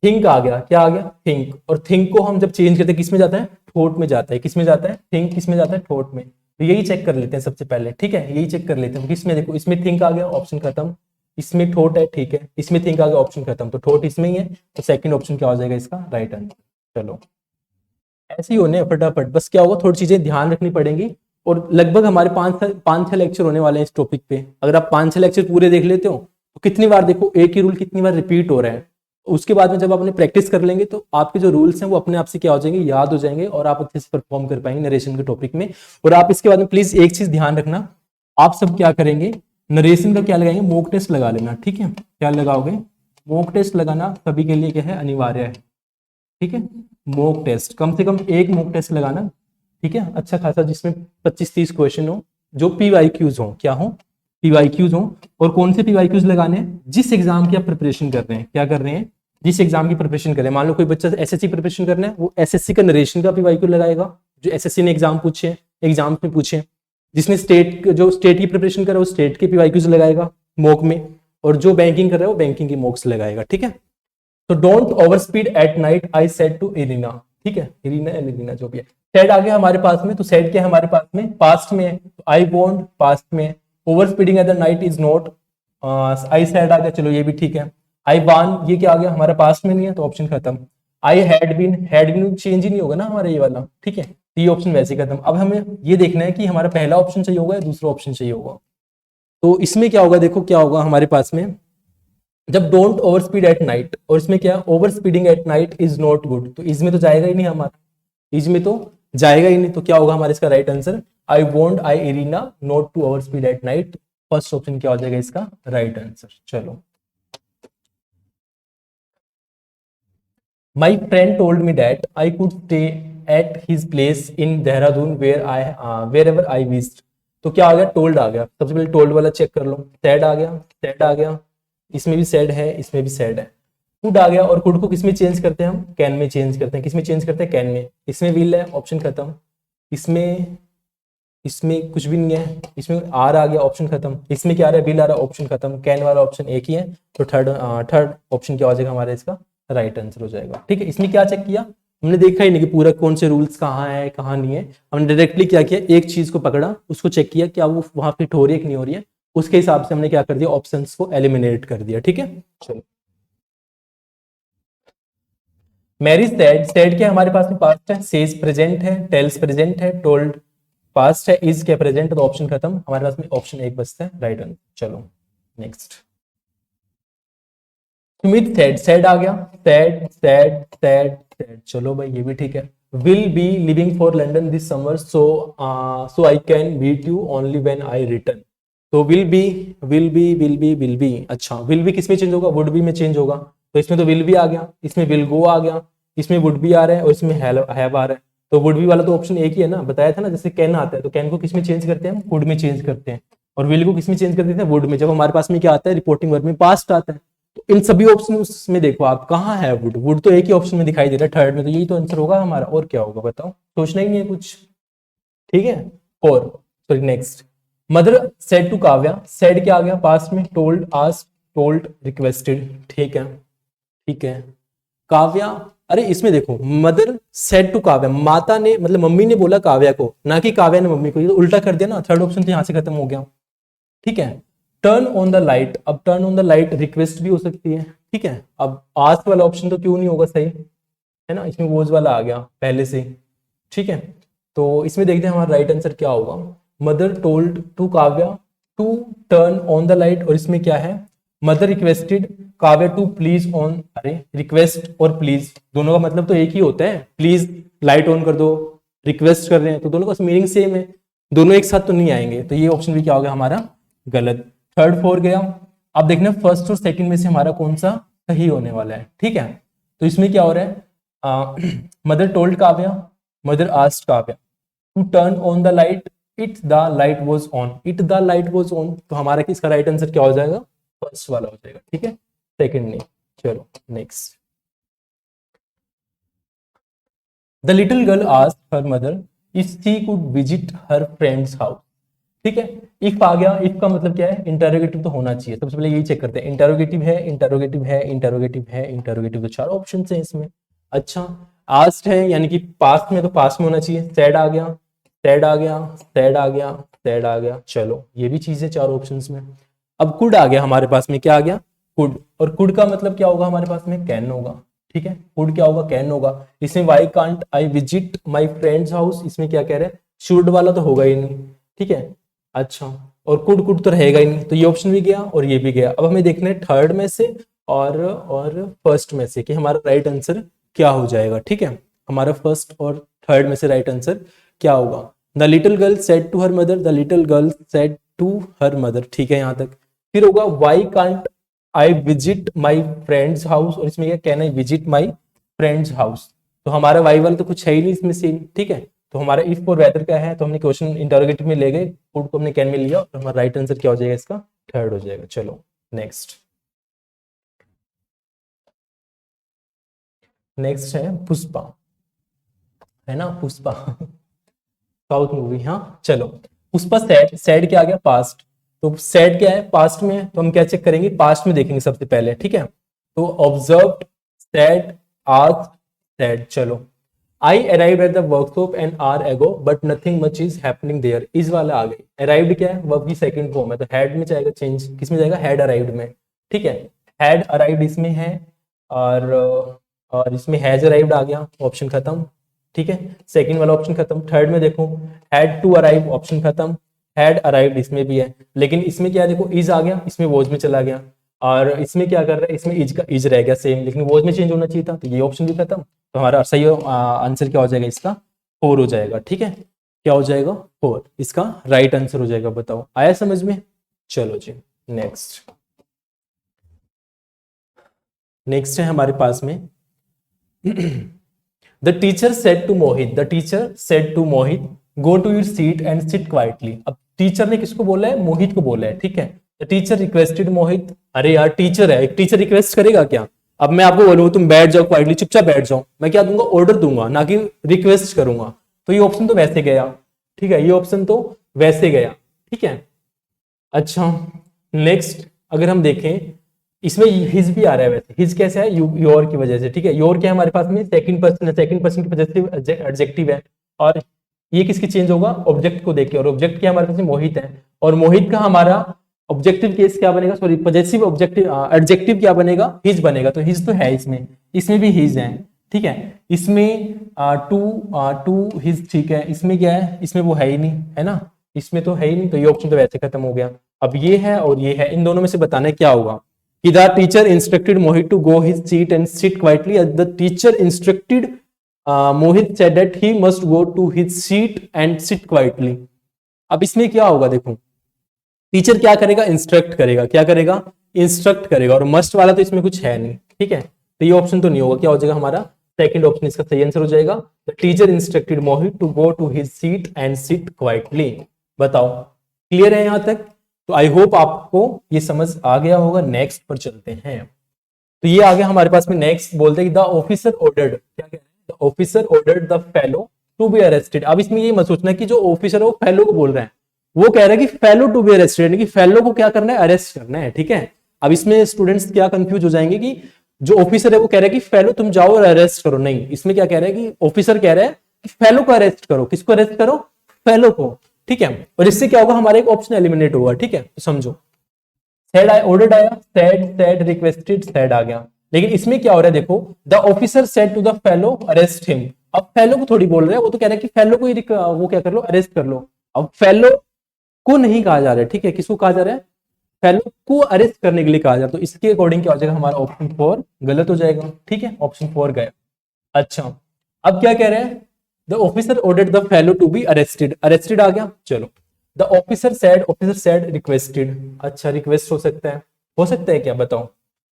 थिंक आ गया, क्या आ गया थिंक, और थिंक को हम जब चेंज करते हैं किस में जाता है, थॉट में जाता है, किस में जाता है, थिंक किस में जाता है, थॉट में, तो यही चेक कर लेते हैं सबसे पहले। ठीक है, यही चेक कर लेते हैं किसमें, देखो इसमें थिंक आ गया, ऑप्शन खत्म, इसमें थॉट है, ठीक है, इसमें थिंक आ गया, ऑप्शन खत्म, तो थॉट इसमें ही है, तो सेकंड ऑप्शन क्या हो जाएगा इसका राइट आंसर। चलो ऐसे ही होने फटाफट, बस क्या होगा थोड़ी चीजें ध्यान रखनी पड़ेंगी, और लगभग हमारे पांच छह लेक्चर होने वाले हैं इस टॉपिक पे, अगर आप 5-6 लेक्चर पूरे देख लेते हो तो कितनी बार देखो एक ही रूल कितनी बार रिपीट हो रहा है, उसके बाद में जब आपने प्रैक्टिस कर लेंगे तो आपके जो रूल्स हैं वो अपने आप से क्या हो जाएंगे, याद हो जाएंगे, और आप अच्छे से परफॉर्म कर पाएंगे नरेशन के टॉपिक में। और आप इसके बाद में प्लीज एक चीज ध्यान रखना, आप सब क्या करेंगे, नरेशन का क्या लगाएंगे, मॉक टेस्ट लगा लेना। ठीक है, क्या लगाओगे, मॉक टेस्ट लगाना सभी के लिए क्या है, अनिवार्य है। ठीक है, मॉक टेस्ट कम से कम एक मॉक टेस्ट लगाना, ठीक है, अच्छा खासा, जिसमें 25-30 क्वेश्चन हो, जो पीवाईक्यूज हो, क्या हो, पीवाईक्यूज हो। और कौन से पीवाईक्यूज लगाने हैं, जिस एग्जाम की आप प्रिपरेशन कर रहे हैं, क्या कर रहे हैं, जिस एग्जाम की प्रिपरेशन कर रहे हैं, मान लो कोई बच्चा एसएससी प्रिपरेशन करना है, वो एसएससी का नरेशन का पीवाईक्यू लगाएगा, जो एसएससी ने एग्जाम पूछे, एग्जाम में पूछे। जिसने जो स्टेट की प्रिपरेशन कर रहा है वो स्टेट के पीवाईक्यूज लगाएगा मॉक में, और जो बैंकिंग कर रहा है वो बैंकिंग की मॉक्स लगाएगा। ठीक है, तो don't over speed at night I said to Irina, ठीक है, इरिना जो भी है, सेड आ गया हमारे पास में, तो सेड क्या है हमारे पास में, पास्ट में है, तो आई वॉन्ट पास्ट में, over speeding at the night is not, I said आ गया, चलो ये भी ठीक है। आई वान ये क्या आ गया हमारा पास्ट में नहीं है, तो ऑप्शन खत्म। आई हैड बीन चेंज ही नहीं होगा ना हमारा ये वाला, ठीक है, तो ये ऑप्शन वैसे खत्म। अब हमें ये देखना है कि हमारा पहला ऑप्शन चाहिए होगा या दूसरा ऑप्शन चाहिए होगा, तो इसमें क्या होगा, देखो क्या होगा हमारे पास में, जब don't over speed at night, और इसमें क्या over speeding at night is not good, तो इसमें तो जाएगा ही नहीं हमारा, इसमें तो जाएगा ही नहीं, तो क्या होगा हमारे इसका right answer, I want I Irina not to over speed at night, first option क्या हो जाएगा इसका राइट आंसर। चलो my friend told me that I could stay at his place in Dehradun wherever I visited, तो क्या आ गया, told आ गया, सबसे पहले टोल्ड वाला चेक कर लो, सैड आ गया, सैड आ गया, इसमें भी सैड है, इसमें भी सैड है, कुड आ गया, और कुड को किसमें चेंज करते हैं हम, कैन में चेंज करते हैं, किसमें चेंज करते हैं, कैन में, इसमें विल है, ऑप्शन खत्म, इसमें इसमें कुछ भी नहीं है, इसमें आर आ गया, ऑप्शन खत्म, इसमें क्या आ रहा है, विल आ रहा है, ऑप्शन खत्म, कैन वाला ऑप्शन एक ही है, तो थर्ड ऑप्शन क्या हो जाएगा हमारा इसका राइट आंसर हो जाएगा। ठीक है, इसमें क्या चेक किया, हमने देखा ही नहीं कि पूरा कौन से रूल्स कहाँ है कहाँ नहीं है, हमने डायरेक्टली क्या किया, एक चीज को पकड़ा, उसको चेक किया क्या वो वहां फिट हो रही है कि नहीं हो रही है, उसके हिसाब से हमने क्या कर दिया, ऑप्शंस को एलिमिनेट कर दिया। ठीक है, चलो मैरी सैड, सैड क्या हमारे पास में पास्ट है, सेज प्रेजेंट है, टेल्स प्रेजेंट है, टोल्ड पास्ट है, इज क्या प्रेजेंट, तो ऑप्शन खत्म, हमारे पास में ऑप्शन एक बचता है राइट आंसर। चलो नेक्स्ट, सुमित सैड, सैड आ गया, सैड सैड सैड सैड, चलो भाई ये भी ठीक है, will be living for London this summer so I can meet you only when I return, तो विल बी, अच्छा विल बी किस में चेंज होगा, वुड बी में चेंज होगा। तो इसमें तो विल बी आ गया, इसमें विल गो आ गया, इसमें वुड बी आ रहा है और इसमें हैव आ रहा है। तो वुड बी वाला तो ऑप्शन एक ही है ना, बताया था ना, जैसे कैन आता है तो कैन को किस में चेंज करते हैं, वुड में चेंज करते हैं, और विल को किस में चेंज कर देते हैं, वुड में। जब हमारे पास में क्या आता है, रिपोर्टिंग वर्ब में पास्ट आता है। तो इन सभी ऑप्शन में देखो आप कहाँ है वुड, वुड तो एक ही ऑप्शन में दिखाई दे रहा है थर्ड में, तो यही तो आंसर होगा हमारा, और क्या होगा बताओ, सोचना ही नहीं है कुछ। ठीक है, और sorry next, mother said to Kavya, said क्या आ गया पास्ट में, टोल्ड, आस्क्ड, टोल्ड, रिक्वेस्टेड। ठीक है, ठीक है। काव्या, अरे इसमें देखो मदर सेड टू काव्या, माता ने मतलब मम्मी ने बोला काव्या को, ना कि काव्या ने मम्मी को, ये तो उल्टा कर दिया ना, थर्ड ऑप्शन तो यहां से खत्म हो गया। ठीक है, टर्न ऑन द लाइट, अब turn on the light request भी हो सकती है। ठीक है, अब आस्क वाला ऑप्शन तो क्यों नहीं होगा सही, है ना, इसमें वोज वाला आ गया पहले से। ठीक है, तो इसमें देखते हैं हमारा राइट आंसर क्या होगा। Mother told to Kavya to turn on the light, और इसमें क्या है, mother requested Kavya to please on, अरे रिक्वेस्ट और प्लीज दोनों का मतलब तो एक ही होता है, प्लीज लाइट ऑन कर दो, रिक्वेस्ट कर रहे हैं तो दोनों का मीनिंग सेम है, दोनों एक साथ तो नहीं आएंगे, तो ये ऑप्शन भी क्या होगा हमारा, गलत। थर्ड फोर गया। अब देखना फर्स्ट और सेकंड में से हमारा कौन सा सही होने वाला है। ठीक है, तो इसमें क्या हो रहा है, mother told Kavya, mother asked Kavya to turn on the light, it the light was on, it the light was on, तो हमारा किसका राइट आंसर क्या हो जाएगा, फर्स्ट वाला हो जाएगा। ठीक है, सेकंड नहीं। चलो next, the little girl asked her mother if she could visit her friends house. ठीक है, इफ आ गया, इफ का मतलब क्या है, इंटरोगेटिव तो होना चाहिए, सबसे पहले यही चेक करते हैं, इंटरोगेटिव है, इंटरोगेटिव है, इंटरोगेटिव है, इंटरोगेटिव, तो चार ऑप्शन है इसमें। अच्छा, आस्ट है यानी कि पास्ट में, तो पास्ट में होना चाहिए, सैड आ गया, सैड आ गया, सैड आ गया, सैड आ गया, चलो ये भी चीज है चार ऑप्शन में। अब कुड आ गया हमारे पास में, क्या आ गया, कुड, और कुड का मतलब क्या होगा हमारे पास में, कैन होगा। ठीक है, कुड क्या होगा, कैन होगा। इसमें Y can't I visit my friend's house, इसमें क्या कह रहे हैं, शुड वाला तो होगा ही नहीं। ठीक है, अच्छा, और कुड कुड तो रहेगा ही नहीं, तो ये ऑप्शन भी गया और ये भी गया। अब हमें देखना है थर्ड में से और फर्स्ट में से कि हमारा राइट आंसर क्या हो जाएगा। ठीक है, हमारा फर्स्ट और थर्ड में से राइट आंसर क्या होगा। The little girl said to her mother, the little girl said to her mother. ठीक है, यहां तक। फिर होगा why can't I visit my friend's house, और इसमें क्या, can I visit my friend's house, तो हमारा वाई वाला तो कुछ है ही नहीं इसमें सीन। ठीक है, तो हमारा इफ और वेदर क्या है, तो हमने क्वेश्चन इंटरोगेटिव में ले गए, फूड को हमने कैन में लिया, और हमारा राइट आंसर क्या हो जाएगा इसका, थर्ड हो जाएगा। चलो नेक्स्ट, नेक्स्ट है पुष्पा, है ना, पुष्पा साउथ मूवी। हाँ चलो, पुष्पा सैड, सैड क्या आ गया, पास्ट, तो सैड क्या है पास्ट में है, तो हम क्या चेक करेंगे, पास्ट में देखेंगे सबसे पहले। ठीक है, तो ऑब्जर्व, सैड, आस्क्ड, सैड। चलो, I arrived at the workshop an hour ago but nothing much is happening there, इस वाला आ गई। अराइव्ड क्या है, वर्ब की सेकंड फॉर्म है, तो हैड में जाएगा चेंज, किस में जाएगा, हैड अराइव्ड में। ठीक है, हैड अराइव्ड इसमें है, और इसमें हैज अराइव्ड आ गया, ऑप्शन खत्म। ठीक है, सेकंड वाला ऑप्शन खत्म। थर्ड में देखो, हैड टू अराइव, ऑप्शन खत्म, हैड अराइव्ड इसमें भी है, लेकिन इसमें क्या है, देखो इज आ गया, इसमें वॉज में चला गया, और इसमें क्या कर रहा है, इसमें इज का इज रह गया सेम, लेकिन वॉज में चेंज होना चाहिए था, तो ये ऑप्शन भी खत्म। तो हमारा सही आंसर क्या हो जाएगा इसका, फोर हो जाएगा। ठीक है, क्या हो जाएगा, फोर, इसका राइट आंसर हो जाएगा। बताओ आया समझ में। चलो जी नेक्स्ट, नेक्स्ट है हमारे पास में the teacher said to Mohit, the teacher said to Mohit go to your seat and sit quietly. अब टीचर ने किसको बोला है, मोहित को बोला है। ठीक है, द टीचर रिक्वेस्टेड मोहित, अरे यार टीचर है, एक टीचर रिक्वेस्ट करेगा क्या, अब मैं आपको बोलूंगा तुम बैठ जाओ क्वाइटली, चुपचाप बैठ जाओ, मैं क्या दूंगा, ऑर्डर दूंगा, ना कि रिक्वेस्ट करूंगा, तो ये ऑप्शन तो वैसे गया। ठीक है, ये ऑप्शन तो वैसे गया। ठीक है, अच्छा नेक्स्ट, अगर हम देखें इसमें हिज भी आ रहा है, वैसे हिज कैसे है, योर की वजह से। ठीक है, योर क्या है हमारे पास में, सेकंड पर्सन की पॉजिटिव एडजेक्टिव है, और ये किसकी चेंज होगा, ऑब्जेक्ट को देख के, और ऑब्जेक्ट क्या हमारे पास में, मोहित है, और मोहित का हमारा ऑब्जेक्टिव केस क्या बनेगा, सॉरी पॉजिटिव ऑब्जेक्टिव एडजेक्टिव क्या बनेगा, हिज बनेगा, तो हिज तो है इसमें, इसमें भी हिज है। ठीक है, इसमें टू हिज, ठीक है, इसमें क्या है, इसमें वो है ही नहीं, है ना, इसमें तो है ही नहीं, तो ये ऑप्शन तो वैसे खत्म हो गया। अब ये है और ये है, इन दोनों में से बताना क्या होगा, कि the teacher instructed Mohit to go his seat and sit quietly, the teacher instructed Mohit said that he must go to his seat and sit quietly. अब इसमें क्या होगा देखो, टीचर क्या करेगा, इंस्ट्रक्ट करेगा, क्या करेगा, इंस्ट्रक्ट करेगा, और मस्ट वाला तो इसमें कुछ है नहीं, ठीक है, तो ये ऑप्शन तो नहीं होगा, क्या हो जाएगा हमारा सेकंड ऑप्शन इसका सही आंसर हो जाएगा। The teacher instructed Mohit to go to his seat and sit quietly. बताओ क्लियर है यहां तक? तो आई होप आपको ये समझ आ गया होगा। नेक्स्ट पर चलते हैं। तो ये आ गया हमारे पास में, नेक्स्ट बोलते हैं द ऑफिसर ऑर्डर्ड, क्या कह रहे हैं, the officer ordered the fellow to be arrested. अब इसमें ये मत सोचना कि जो ऑफिसर है वो फेलो को बोल रहा है, वो कह रहा है कि फेलो टू बी अरेस्टेड, यानी कि फेलो को क्या करना है, अरेस्ट करना है, ठीक है। अब इसमें स्टूडेंट्स क्या कंफ्यूज हो जाएंगे कि जो ऑफिसर है वो कह रहा है कि फेलो तुम जाओ और अरेस्ट करो, नहीं, इसमें क्या कह रहा है कि ऑफिसर कह रहा है कि फेलो को अरेस्ट करो। किसको अरेस्ट करो, फेलो को, ठीक है। और इससे क्या होगा, हमारा एक ऑप्शन एलिमिनेट होगा, ठीक है। तो समझो सैड आया, ऑर्डर्ड आया, सैड सैड रिक्वेस्टेड सैड आ गया, लेकिन इसमें क्या हो रहा है देखो, the officer said to the fellow arrest him. अब फेलो को थोड़ी बोल रहे हैं, वो तो कह रहा है कि फेलो को ही वो क्या कर लो, अरेस्ट कर लो। अब फेलो को नहीं कहा जा रहा है, ठीक है, किसको कहा जा रहा है, फेलो को अरेस्ट करने के लिए कहा जा रहा है। तो इसके अकॉर्डिंग क्या हो जाएगा, हमारा ऑप्शन 4 गलत हो जाएगा, ठीक है, ऑप्शन 4 गया। अच्छा अब क्या कह रहे हैं, the officer ordered the fellow to be arrested, arrested आ गया, चलो द ऑफिसर सेड रिक्वेस्टेड। अच्छा रिक्वेस्ट हो सकता है क्या, बताओ,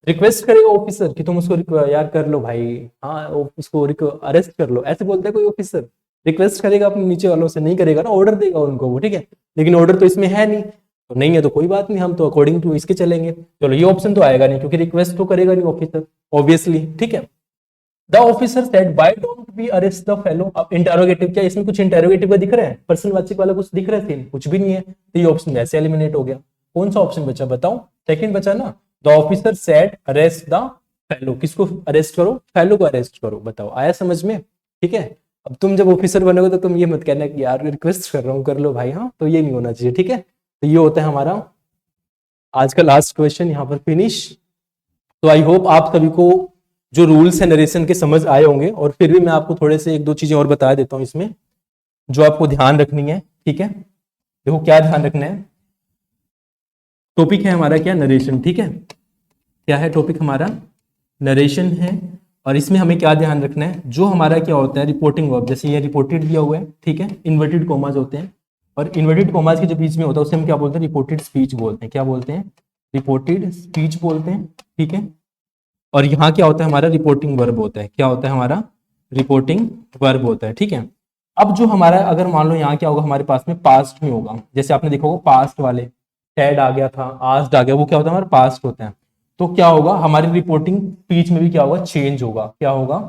रिक्वेस्ट करेगा ऑफिसर कि तुम उसको यार कर लो भाई, हाँ उसको अरेस्ट कर लो, ऐसे बोलता है कोई ऑफिसर, रिक्वेस्ट करेगा अपने नीचे वालों से, नहीं करेगा ना, ऑर्डर देगा उनको वो, ठीक है। लेकिन ऑर्डर तो इसमें है नहीं, तो नहीं है तो कोई बात नहीं, हम तो अकॉर्डिंग टू इसके चलेंगे। चलो ये ऑप्शन तो आएगा नहीं, क्योंकि रिक्वेस्ट तो करेगा नहीं ऑफिसर, ऑब्वियसली, ठीक है। The officer said why don't we arrest the fellow. अब इंटरोगेटिव, क्या इसमें कुछ इंटरोगेटिव का दिख रहा है, पर्सनवाचक वाला कुछ दिख रहा है, कुछ भी नहीं है, तो ये ऑप्शन वैसे एलिमिनेट हो गया। कौन सा ऑप्शन बचा बताओ, सेकंड बचा ना, the officer said arrest the fellow, किसको अरेस्ट करो, फेलो को अरेस्ट करो। बताओ आया समझ में, ठीक है। अब तुम जब ऑफिसर बनोगे तो तुम ये मत कहना कि यार रिक्वेस्ट कर रहा हूँ कर लो भाई, हाँ, तो ये नहीं होना चाहिए, ठीक है। तो ये होता है हमारा आज का लास्ट क्वेश्चन, यहाँ पर फिनिश। तो आई होप आप सभी को जो रूल्स है नरेशन के समझ आए होंगे, और फिर भी मैं आपको थोड़े से 1-2 चीजें और बता देता हूं इसमें जो आपको ध्यान रखनी है, ठीक है। देखो क्या ध्यान रखना है, टॉपिक है हमारा क्या, नरेशन, ठीक है। क्या है टॉपिक हमारा, नरेशन है। और इसमें हमें क्या ध्यान रखना है, जो हमारा क्या होता है रिपोर्टिंग वर्ब, जैसे ये रिपोर्टेड दिया हुआ है, ठीक है, इन्वर्टेड कॉमास होते हैं, और इन्वर्टेड कॉमास के जो बीच में होता है उसे हम क्या बोलते हैं, रिपोर्टेड स्पीच बोलते हैं, क्या बोलते हैं, रिपोर्टेड स्पीच बोलते हैं, ठीक है। और यहाँ क्या होता है हमारा, रिपोर्टिंग वर्ब होता है, क्या होता है हमारा, रिपोर्टिंग वर्ब होता है, ठीक है। अब जो हमारा, अगर मान लो यहाँ क्या होगा हमारे पास में, पास्ट में होगा, जैसे आपने देखा होगा पास्ट वाले हैड आ गया था, आस्क्ड आ गया, वो क्या होता है हमारा पास्ट होता है। तो क्या होगा हमारी रिपोर्टिंग स्पीच में भी क्या होगा, चेंज होगा, क्या होगा,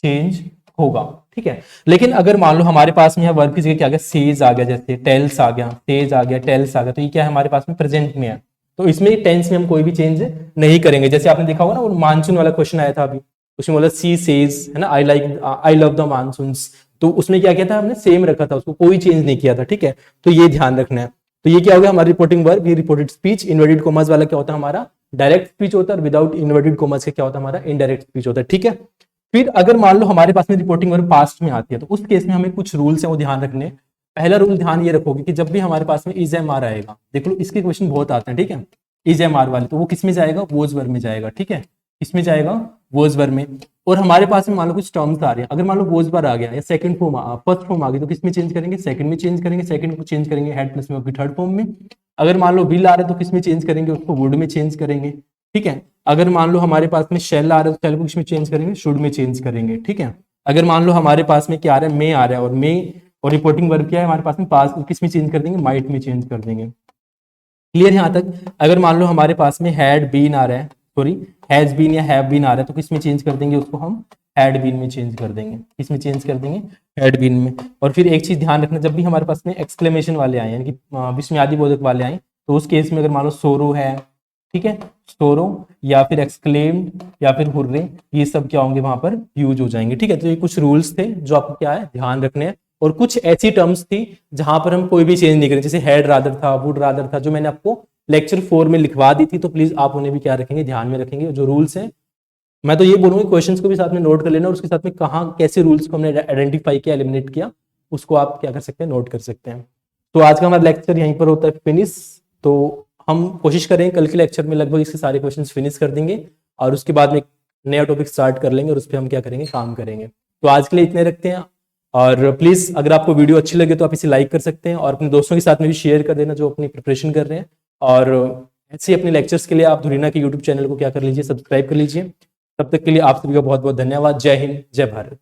चेंज होगा, ठीक है। लेकिन अगर मान लो हमारे पास में वर्ब की जगह क्या आ गया, सेज आ गया, जैसे टेल्स आ गया, सेज आ गया, टेल्स आ गया, तो ये क्या है हमारे पास में प्रेजेंट में है, तो इसमें टेंस में हम कोई भी चेंज नहीं करेंगे। जैसे आपने देखा होगा ना, वो मानसून वाला क्वेश्चन आया था अभी, उसमें बोला सी सेज, है ना, आई लव द मानसून्स, तो उसमें क्या किया था हमने, सेम रखा था, उसको कोई चेंज नहीं किया था, ठीक है। तो ये ध्यान रखना है। तो ये क्या हो गया हमारी रिपोर्टिंग वर्ब, ये रिपोर्टेड स्पीच। इन्वर्टेड कॉमास वाला क्या होता है हमारा, डायरेक्ट स्पीच होता है, और विदाउट इन्वर्टेड कॉमास का क्या होता है हमारा, इनडायरेक्ट स्पीच होता है, ठीक है। फिर अगर मान लो हमारे पास में रिपोर्टिंग वर्ब पास्ट में आती है, तो उस केस में हमें कुछ रूल्स हैं वो ध्यान रखने। पहला रूल ध्यान ये रखोगे कि जब भी हमारे पास में इज एम आर आएगा, देख लो इसके क्वेश्चन बहुत आते हैं, ठीक है, इज एम आर वाले, तो वो किस में जाएगा, वोज वर्ब में जाएगा, ठीक है, किसमें जाएगा, वोज वर्ब में। और हमारे पास में मान लो कुछ टर्म्स आ रहे हैं, अगर मान लो वोज वर्ब आ गया या सेकंड फॉर्म फर्स्ट फॉर्म आ गई, तो किसमें चेंज करेंगे, सेकंड में चेंज करेंगे, सेकंड को चेंज करेंगे हेड प्लस में होगी थर्ड फॉर्म में। अगर मान लो विल आ रहा है तो किसमें चेंज करेंगे, उसको वुड में चेंज करेंगे, ठीक है। अगर मान लो हमारे पास में शेल आ रहा है तो शेल को किसमें चेंज करेंगे, शुड में चेंज करेंगे, ठीक है। अगर मान लो हमारे पास में क्या आ रहा है, मे आ रहा है, और मे और रिपोर्टिंग वर्ब क्या है हमारे पास में, पास, किसमें चेंज कर देंगे, माइट में चेंज कर देंगे। क्लियर यहाँ तक। अगर मान लो हमारे पास में हैड बीन आ रहा है, सॉरी हैज बीन या हैव बीन आ रहा है, तो किसमें चेंज कर देंगे, उसको हम हैड बीन में चेंज कर देंगे, किसमें चेंज कर देंगे, हैड बीन में। और फिर एक चीज ध्यान रखना, जब भी हमारे पास में एक्सक्लेमेशन वाले आए, यानी कि विस्मयादि बोधक वाले आए, तो उस केस में अगर मान लो सोरो है, ठीक है, सोरो या फिर एक्सक्लेम्ड या फिर हुर्रे, ये सब क्या होंगे वहां पर यूज हो जाएंगे, ठीक है। तो ये कुछ रूल्स थे जो आपको क्या है ध्यान रखने हैं। और कुछ ऐसी टर्म्स थी जहां पर हम कोई भी चेंज नहीं करें, जैसे हैड रादर था, वुड रादर था, जो मैंने आपको लेक्चर 4 में लिखवा दी थी, तो प्लीज आप उन्हें भी क्या रखेंगे, ध्यान में रखेंगे। जो रूल्स हैं, मैं तो ये बोलूंगा क्वेश्चंस को भी साथ में नोट कर लेना, और उसके साथ में कहाँ कैसे रूल्स को हमने आइडेंटिफाई किया, एलिमिनेट किया, उसको आप क्या कर सकते हैं, नोट कर सकते हैं। तो आज का हमारा लेक्चर यहीं पर होता है फिनिश। तो हम कोशिश करें कल के लेक्चर में लगभग इसके सारे क्वेश्चंस फिनिश कर देंगे, और उसके बाद में नया टॉपिक स्टार्ट कर लेंगे, और उस पर हम क्या करेंगे, काम करेंगे। तो आज के लिए इतने रखते हैं। और प्लीज अगर आपको वीडियो अच्छी लगे तो आप इसे लाइक कर सकते हैं, और अपने दोस्तों के साथ में भी शेयर कर देना जो अपनी प्रिपरेशन कर रहे हैं। और ऐसे ही अपने लेक्चर्स के लिए आप धुरीना के यूट्यूब चैनल को क्या कर लीजिए, सब्सक्राइब कर लीजिए। तब तक के लिए आप सभी का बहुत बहुत धन्यवाद। जय हिंद, जय भारत।